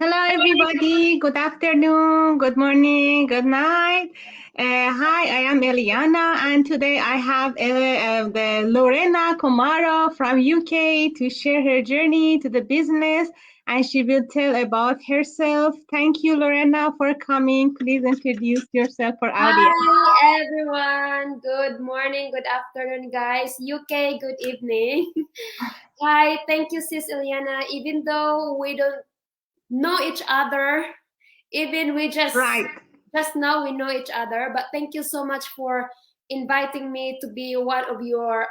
Hello, everybody. Good afternoon, good morning, good night. Hi, I am Eliana, and today I have the Lorena Komaro from UK to share her journey to the business, and she will tell about herself. Thank you, Lorena, for coming. Please introduce yourself for audience. Hi everyone. Good morning, good afternoon, guys. UK, good evening. Hi, thank you, Sis Eliana. Even though we don't know each other, even we Right. just now we know each other, but thank you so much for inviting me to be one of your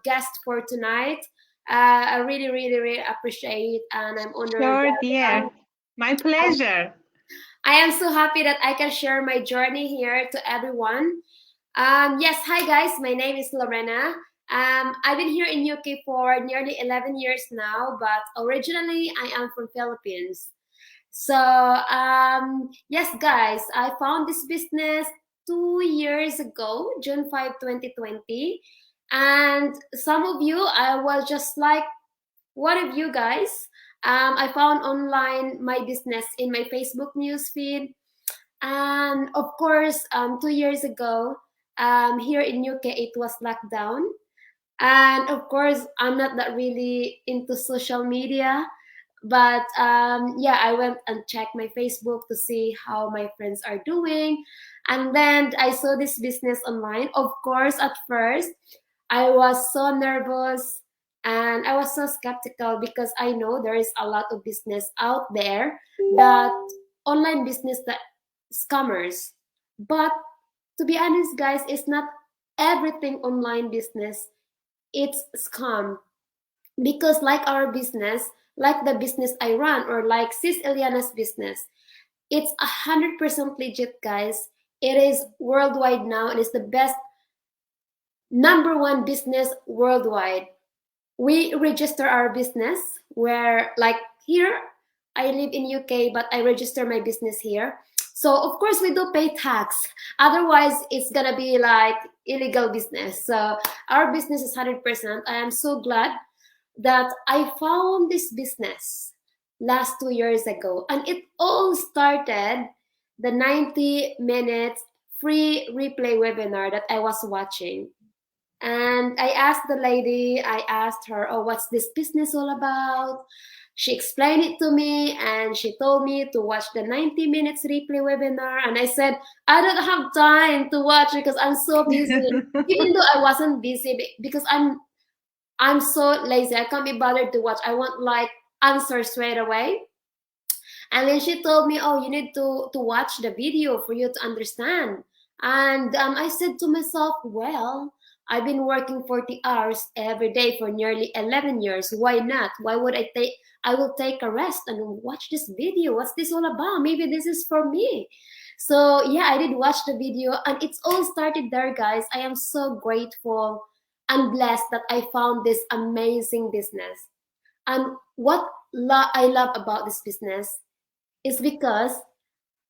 guests for tonight. I really, really, really appreciate, and I'm honored Sure, that dear. My pleasure. I am so happy that I can share my journey here to everyone. Yes, hi guys, my name is Lorena. I've been here in UK for nearly 11 years now, but originally I am from Philippines. So yes, guys, I found this business 2 years ago, June 5, 2020. And some of you, I was just like, what of you guys? I found online my business in my Facebook newsfeed, and of course, 2 years ago, here in UK, it was locked down. And of course, I'm not that really into social media, but yeah, I went and checked my Facebook to see how my friends are doing. And then I saw this business online. Of course, at first, I was so nervous and I was so skeptical because I know there is a lot of business out there that online business that scammers. But to be honest, guys, it's not everything online business, it's scam. Because like our business, like the business I run, or like Sis Eliana's business, it's 100% legit, guys. It is worldwide now and it's the best number one business worldwide. We register our business where, like, here I live in UK, but I register my business here. So of course we do pay tax, otherwise it's gonna be like illegal business. So our business is 100%. I am so glad that I found this business last 2 years ago, and it all started the 90 minutes free replay webinar that I was watching. And I asked the lady, I asked her, oh, what's this business all about? She explained it to me and she told me to watch the 90 minutes replay webinar. And I said, I don't have time to watch because I'm so busy. Even though I wasn't busy because I'm so lazy. I can't be bothered to watch. I want like answer straight away. And then she told me, oh, you need to watch the video for you to understand. And I said to myself, well, I've been working 40 hours every day for nearly 11 years. Why not? Why would I will take a rest and watch this video. What's this all about? Maybe this is for me. So yeah, I did watch the video and it's all started there, guys. I am so grateful and blessed that I found this amazing business. And what I love about this business is because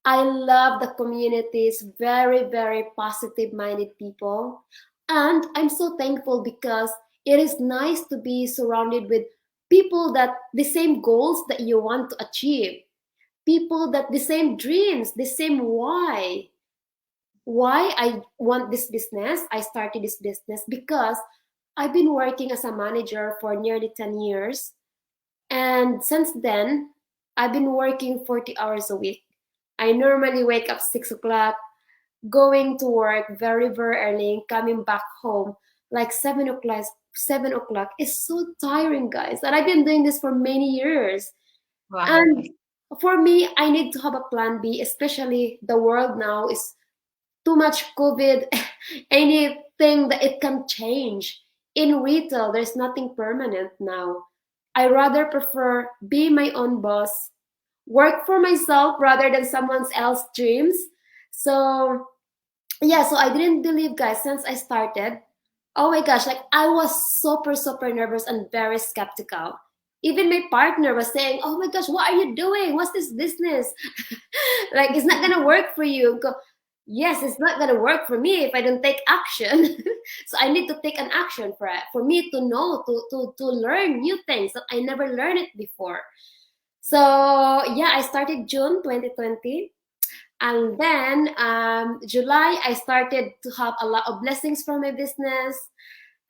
I love the communities, very, very positive minded people. And I'm so thankful because it is nice to be surrounded with people that the same goals that you want to achieve, people that the same dreams, the same why I want this business. I started this business because I've been working as a manager for nearly 10 years. And since then, I've been working 40 hours a week. I normally wake up 6 o'clock, going to work very, very early, coming back home like 7 o'clock. 7 o'clock is so tiring, guys. And I've been doing this for many years. Wow. And for me, I need to have a plan B, especially the world now is too much COVID, anything that it can change. In retail, there's nothing permanent now. I rather prefer be my own boss, work for myself rather than someone else's dreams. So yeah, so I didn't believe, guys, since I started. Oh my gosh, like I was super, super nervous and very skeptical. Even my partner was saying, oh my gosh, what are you doing? What's this business? Like, it's not gonna work for you. Go, yes, it's not gonna work for me if I don't take action. So I need to take an action for it, for me to know, to learn new things that I never learned it before. So yeah, I started June 2020. And then July, I started to have a lot of blessings from my business.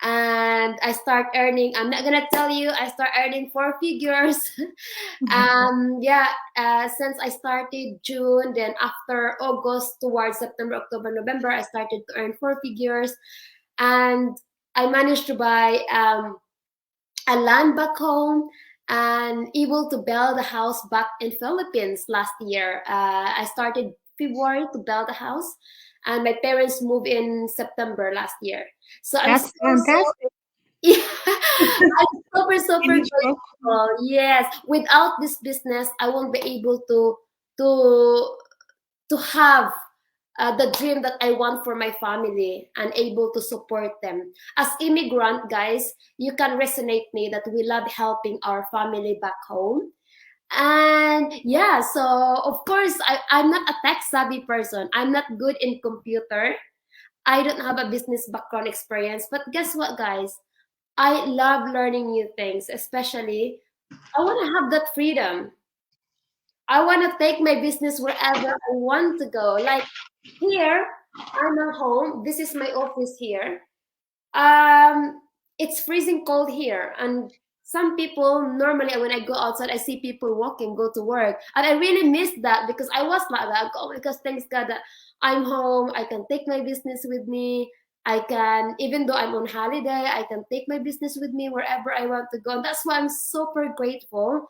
And I start earning, I'm not gonna tell you, I start earning four figures. Yeah, since I started June, then after August towards September, October, November, I started to earn four figures. And I managed to buy a land back home and able to build a house back in Philippines last year. I started February to build a house, and my parents moved in September last year. So I'm That's so fantastic. yeah, I'm super Finish off. grateful. Yes, without this business, I won't be able to to have the dream that I want for my family and able to support them. As immigrant, guys, you can resonate me that we love helping our family back home. And yeah, so of course, I'm not a tech savvy person. I'm not good in computer. I don't have a business background experience. But guess what, guys? I love learning new things, especially I want to have that freedom. I want to take my business wherever I want to go. Like here, I'm at home. This is my office here. Um, it's freezing cold here, and some people normally when I go outside, I see people walking, go to work, and I really miss that because I was like that. Oh, because thanks God that I'm home. I can take my business with me. I can, even though I'm on holiday, I can take my business with me wherever I want to go. And that's why I'm super grateful.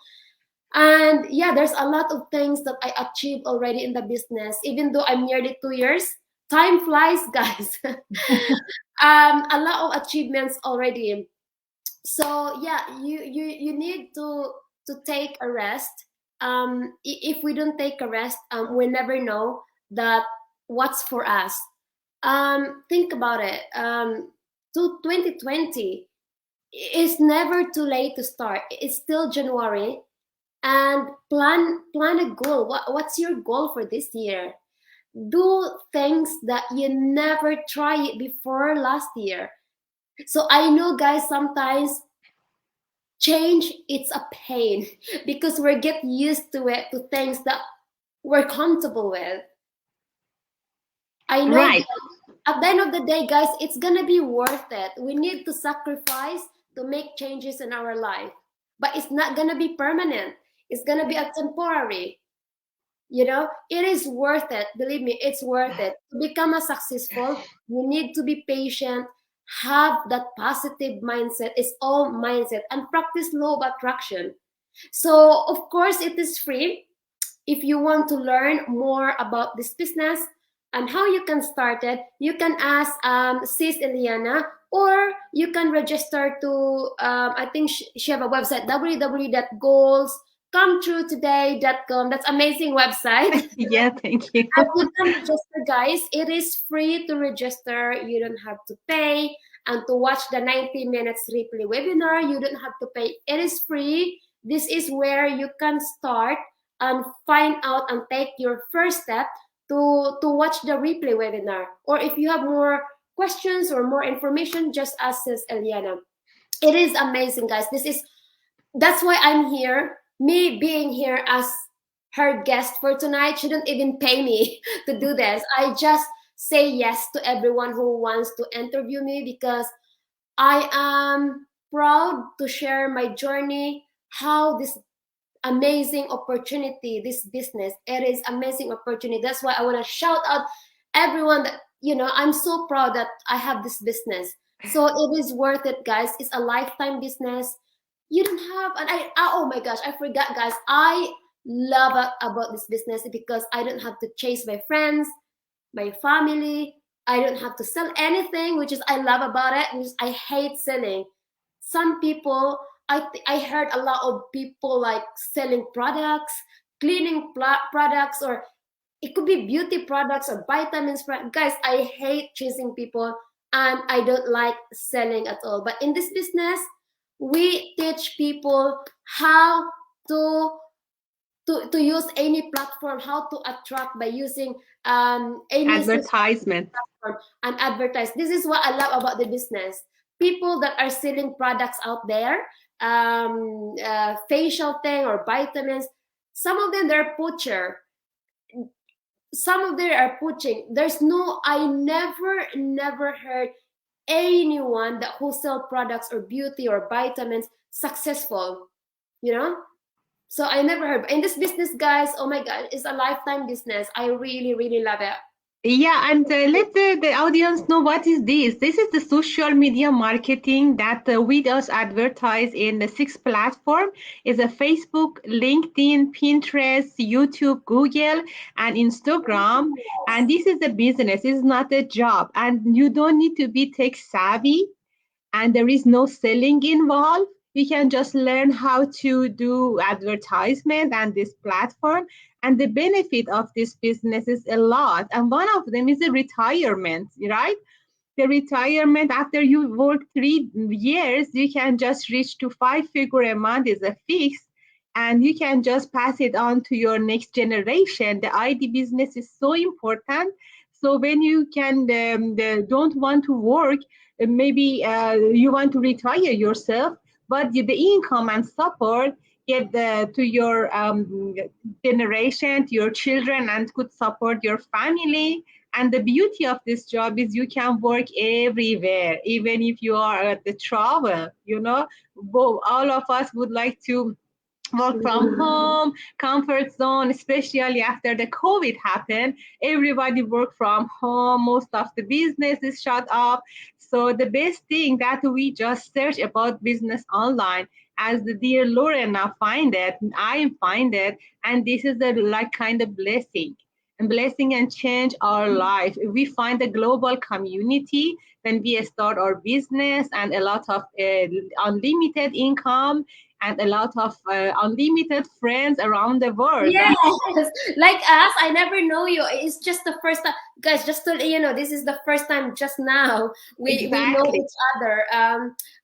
And yeah, there's a lot of things that I achieved already in the business, even though I'm nearly 2 years. Time flies, guys. A lot of achievements already. So yeah, you need to take a rest. If we don't take a rest, we never know that what's for us. Think about it. To 2020, it's never too late to start. It's still January, and plan a goal. What's your goal for this year? Do things that you never tried before last year. So I know, guys, sometimes change it's a pain because we get used to it, to things that we're comfortable with. I know Right. that at the end of the day, guys, it's gonna be worth it. We need to sacrifice to make changes in our life, but it's not gonna be permanent. It's gonna be a temporary. You know, it is worth it. Believe me, it's worth it. To become a successful, you need to be patient, have that positive mindset. It's all mindset and practice law of attraction. So, of course, it is free. If you want to learn more about this business and how you can start it, you can ask Sis Eliana, or you can register to, I think she have a website, www.goalscometruetoday.com. That's amazing website. Yeah, thank you. And you can register, guys. It is free to register. You don't have to pay. And to watch the 90 minutes replay webinar, you don't have to pay. It is free. This is where you can start and find out and take your first step to watch the replay webinar. Or if you have more questions or more information, just ask Sis Eliana. It is amazing, guys. That's why I'm here. Me being here as her guest for tonight shouldn't even pay me to do this. I just say yes to everyone who wants to interview me because I am proud to share my journey, how this amazing opportunity, this business, it is amazing opportunity. That's why I want to shout out everyone that, I'm so proud that I have this business. So it is worth it, guys. It's a lifetime business. You don't have, and oh my gosh, I forgot, guys. I love about this business because I don't have to chase my friends, my family. I don't have to sell anything, which is I love about it. Which is I hate selling. Some people, I heard a lot of people like selling products, cleaning products, or it could be beauty products or vitamins. Guys, I hate chasing people, and I don't like selling at all. But in this business, we teach people how to to use any platform, how to attract by using any Advertisement. platform and advertise. This is what I love about the business. People that are selling products out there, facial thing or vitamins, Some of them, they're poacher. Some of them are poaching. I never heard anyone that who sell products or beauty or vitamins successful, you know. So I never heard. In this business, guys, oh my god, it's a lifetime business. I really love it. Yeah, and let the audience know what is this. This is the social media marketing that we just advertise in the six platform. Is a Facebook, LinkedIn, Pinterest, YouTube, Google, and Instagram. And this is a business. It's not a job, and you don't need to be tech savvy, and there is no selling involved. You can just learn how to do advertisement and this platform. And the benefit of this business is a lot. And one of them is the retirement, right? The retirement after you work 3 years, you can just reach to 5 figure a month is a fix, and you can just pass it on to your next generation. The ID business is so important. So when you don't want to work, maybe you want to retire yourself, but the income and support get to your generation, to your children, and could support your family. And the beauty of this job is you can work everywhere, even if you are at the travel. All of us would like to work from home, comfort zone, especially after the COVID happened. Everybody work from home. Most of the business is shut up. So the best thing that we just search about business online, as the dear Lorena find it, I find it, and this is a like kind of blessing. And blessing and change our life. We find a global community when we start our business, and a lot of unlimited income, and a lot of unlimited friends around the world. Yes, like us, I never know you. It's just the first time, guys. Just to let you know, this is the first time. Just now, we know Exactly. each other.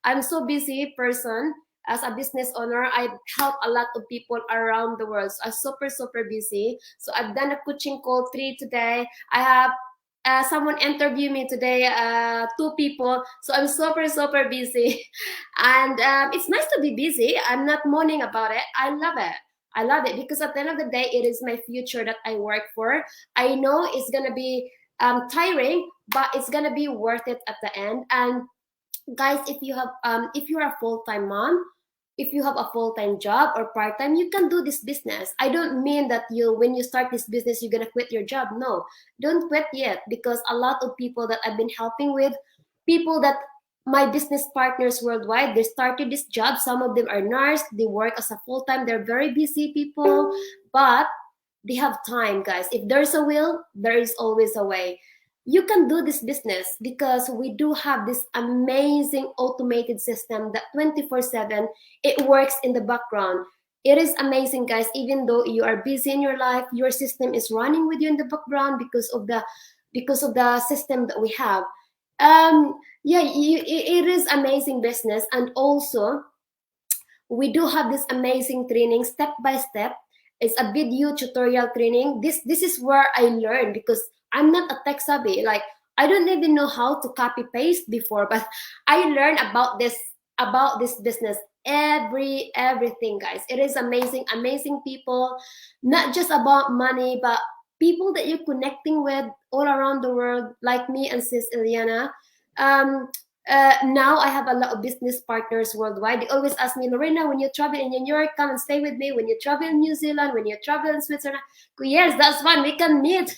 I'm so busy person as a business owner. I help a lot of people around the world. So I'm super busy. So I've done a coaching call 3 today. I have someone interview me today. 2 people. So I'm super busy, and it's nice to be busy. I'm not moaning about it. I love it. I love it because at the end of the day, it is my future that I work for. I know it's gonna be tiring, but it's gonna be worth it at the end. And guys, if you're a full-time mom, if you have a full-time job or part-time, you can do this business. I don't mean that when you start this business, you're gonna quit your job. No, don't quit yet, because a lot of people that I've been helping with, people that my business partners worldwide, they started this job. Some of them are nurse, they work as a full-time, they're very busy people, but they have time, guys. If there's a will, there is always a way. You can do this business because we do have this amazing automated system that 24/7 it works in the background. It is amazing, guys. Even though you are busy in your life, your system is running with you in the background because of the system that we have. Yeah, it is amazing business. And also we do have this amazing training step by step. It's a video tutorial training. This is where I learn, because I'm not a tech savvy. Like, I don't even know how to copy paste before, but I learned about this business, everything, guys. It is amazing people, not just about money, but people that you're connecting with all around the world, like me and sis Eliana. um Now I have a lot of business partners worldwide. They always ask me, Lorena, when you travel in New York, come and stay with me. When you travel in New Zealand, when you travel in Switzerland, yes, that's fine. We can meet.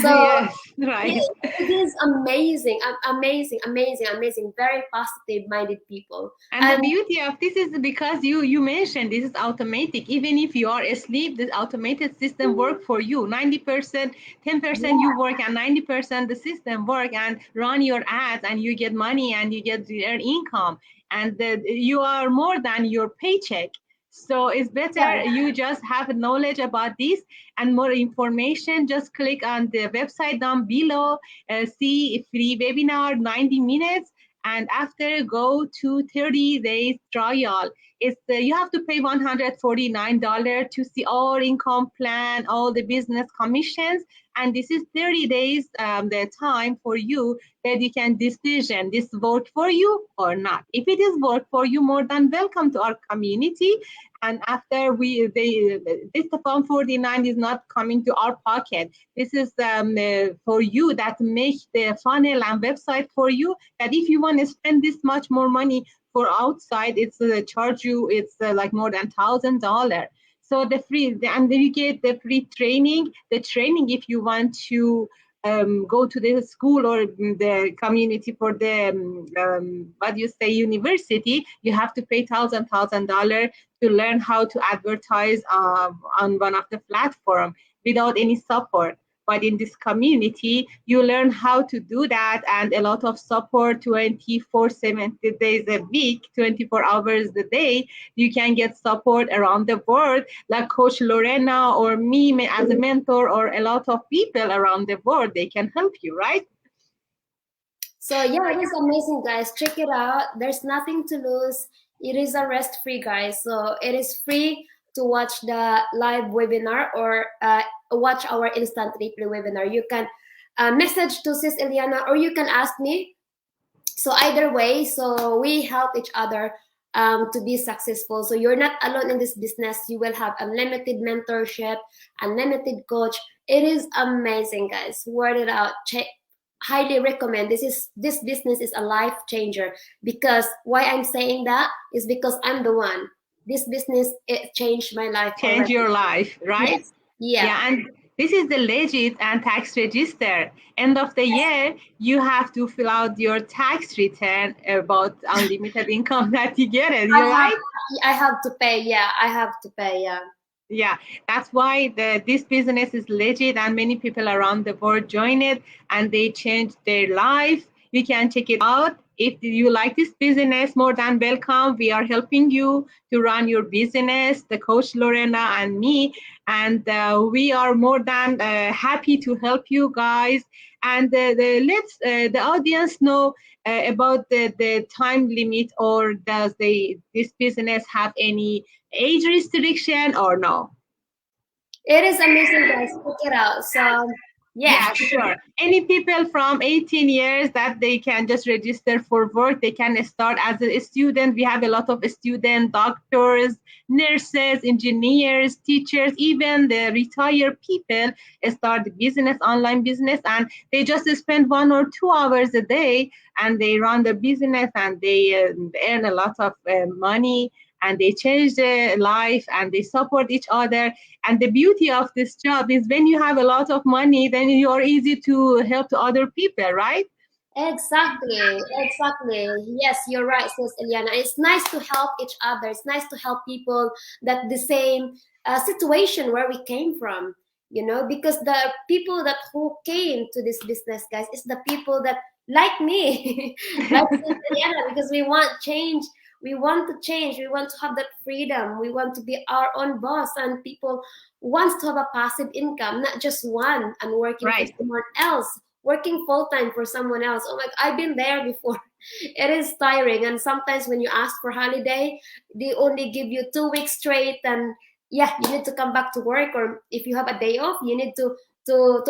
So Yes, right. it is amazing, amazing. Very positive-minded people. And the beauty of this is because you mentioned this is automatic. Even if you are asleep, this automated system work for you. 90%, 10% you work, and 90% the system work and run your ads, and you get money and you get your income. And you are more than your paycheck. So it's better you just have knowledge about this and more information. Just click on the website down below, see a free webinar, 90 minutes, and after go to 30 days trial. It's you have to pay $149 to see all income plan, all the business commissions, and this is 30 days the time for you that you can decision this work for you or not. If it is work for you, more than welcome to our community. And after this 149 is not coming to our pocket. This is for you that make the funnel and website for you. That if you want to spend this much more money for outside, it's charge you. It's like more than $1,000. So and then you get the free training. The training, if you want to go to the school or the community for the what you say university, you have to pay $1,000 to learn how to advertise on one of the platform without any support. But in this community, you learn how to do that, and a lot of support 24/7 days a week, 24 hours a day. You can get support around the world, like Coach Lorena or me as a mentor, or a lot of people around the world. They can help you, right? So yeah, it is amazing, guys. Check it out. There's nothing to lose. It is a rest-free, guys. So it is free to watch the live webinar or watch our instant replay webinar. You can message to Sis Eliana, or you can ask me. So either way, so we help each other to be successful. So you're not alone in this business. You will have unlimited mentorship, unlimited coach. It is amazing, guys. Word it out. Highly recommend. This business is a life changer. Because why I'm saying that is because I'm the one. This business, it changed my life. Change your life, right? Yes. Yeah. And this is the legit and tax register. End of the year, you have to fill out your tax return about unlimited income that you get it. You're right? I have to pay. Yeah, I have to pay. Yeah. Yeah, that's why this business is legit, and many people around the world join it and they change their life. You can check it out. If you like this business, more than welcome. We are helping you to run your business, the Coach Lorena and me, and we are more than happy to help you guys. And let's the audience know about the time limit, or does this business have any age restriction or no? It is amazing, guys. Check it out. So Yeah, sure. Any people from 18 years that they can just register for work, they can start as a student. We have a lot of student doctors, nurses, engineers, teachers, even the retired people start business, online business, and they just spend 1 or 2 hours a day and they run the business, and they earn a lot of money, and they change their life and they support each other. And the beauty of this job is when you have a lot of money, then you're easy to help to other people, right? exactly. Yes, you're right, says Eliana. It's nice to help each other. It's nice to help people that the same situation where we came from. Because the people that who came to this business, guys, is the people that like me, like says Eliana, because we want change. We want to change. We want to have that freedom. We want to be our own boss, and people wants to have a passive income, not just one and working Right. for someone else, working full time for someone else. Oh my, I've been there before. It is tiring, and sometimes when you ask for holiday, they only give you 2 weeks straight, and yeah, you need to come back to work. Or if you have a day off, you need to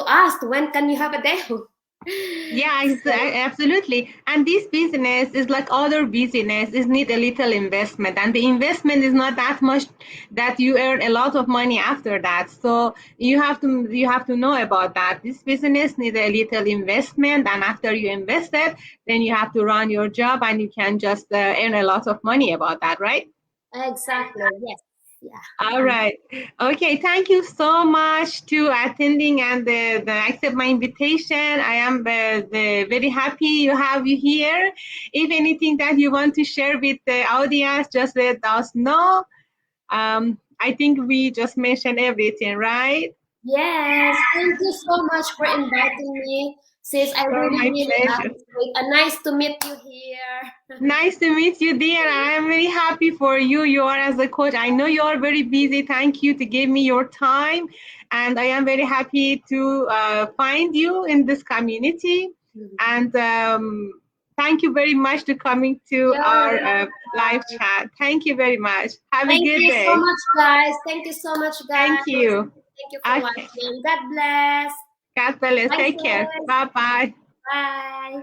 ask when can you have a day off. Yeah, absolutely. And this business is like other business, is need a little investment, and the investment is not that much that you earn a lot of money after that. So you have to know about that. This business needs a little investment, and after you invest it, then you have to run your job, and you can just earn a lot of money about that, right? Exactly. Yes. Yeah. All right. Okay. Thank you so much to attending and accept my invitation. I am very happy you have you here. If anything that you want to share with the audience, just let us know. I think we just mentioned everything, right? Yes, thank you so much for inviting me, sis. I So really, my really pleasure. appreciate it. Nice to meet you here. Nice to meet you, dear. I am very happy for you. You are as a coach. I know you are very busy. Thank you to give me your time. And I am very happy to find you in this community. And Thank you very much to coming to You're our live welcome. chat. Thank you very much. Have a Thank good you so day. much, guys. Thank you so much, Thank guys. you. Thank you for Okay. watching. God bless. God bless. Bye, Take care. sis. Bye bye. Bye.